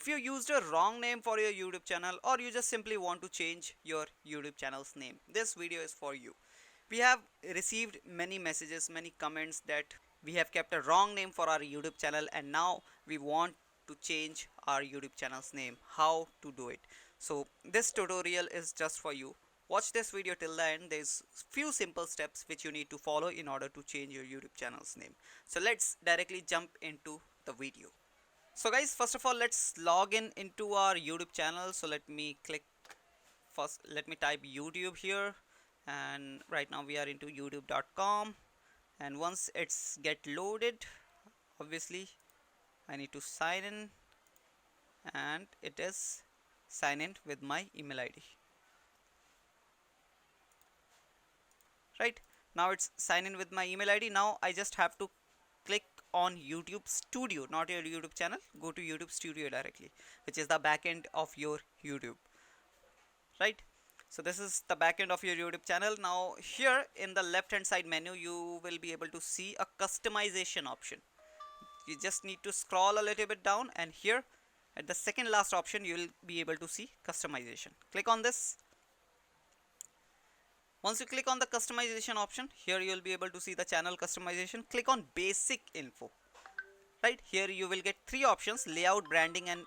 If you used a wrong name for your YouTube channel, or you just simply want to change your YouTube channel's name, this video is for you. We have received many messages, many comments that we have kept a wrong name for our YouTube channel and now we want to change our YouTube channel's name. How to do it? So this tutorial is just for you. Watch this video till the end. There's few simple steps which you need to follow in order to change your YouTube channel's name. So let's directly jump into the video. So guys, first of all, let's log in into our YouTube channel. So let me click first, let me type YouTube here, and right now we are into youtube.com, and once it's get loaded, obviously I need to sign in, and it is sign in with my email ID. Right now it's sign in with my email ID. Now I just have to click on YouTube Studio, not your YouTube channel. Go to YouTube Studio directly, which is the backend of your YouTube. Right, so this is the backend of your YouTube channel. Now here in the left hand side menu you will be able to see a customization option. You just need to scroll a little bit down, and here at the second last option you will be able to see customization. Click on this. Once you click on the customization option, here you will be able to see the channel customization. Click on basic info. Right, here you will get three options: layout, branding, and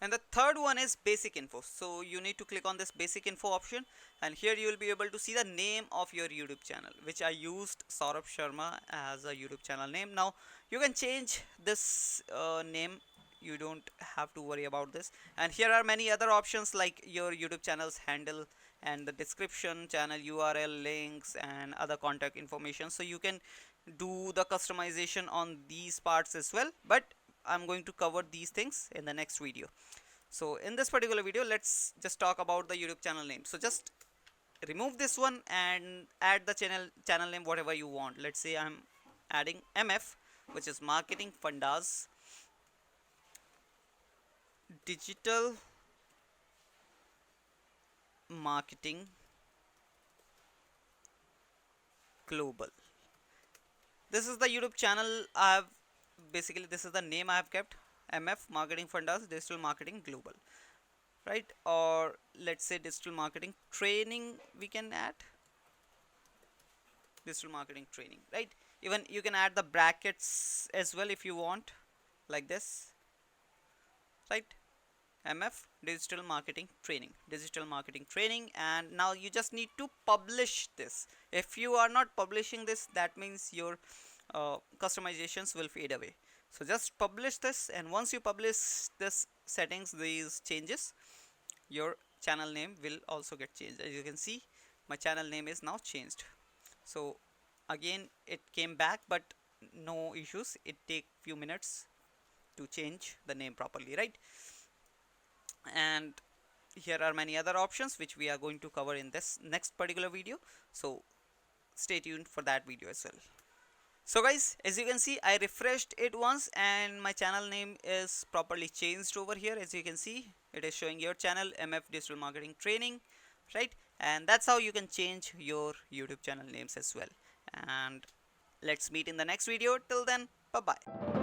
the third one is basic info. So you need to click on this basic info option, and here you will be able to see the name of your YouTube channel, which I used Saurabh Sharma as a YouTube channel name. Now you can change this name, you don't have to worry about this. And here are many other options like your YouTube channel's handle and the description, channel URL, links, and other contact information. So you can do the customization on these parts as well, but I'm going to cover these things in the next video. So in this particular video, let's just talk about the YouTube channel name. So just remove this one and add the channel name whatever you want. Let's say I'm adding MF, which is Marketing Fundas Digital Marketing Global. This is the YouTube channel I have, basically this is the name I have kept, MF Marketing Fundas Digital Marketing Global. Right, or let's say digital marketing training, we can add digital marketing training. Right, even you can add the brackets as well if you want, like this. Right, MF digital marketing training, and now you just need to publish this. If you are not publishing this, that means your customizations will fade away. So just publish this, and once you publish this settings, these changes, your channel name will also get changed. As you can see, my channel name is now changed. So again it came back, but no issues, it take few minutes to change the name properly. Right, and here are many other options which we are going to cover in this next particular video, so stay tuned for that video as well. So guys, as you can see, I refreshed it once and my channel name is properly changed over here. As you can see, it is showing your channel MF Digital Marketing Training. Right, and that's how you can change your YouTube channel names as well. And let's meet in the next video. Till then, bye bye.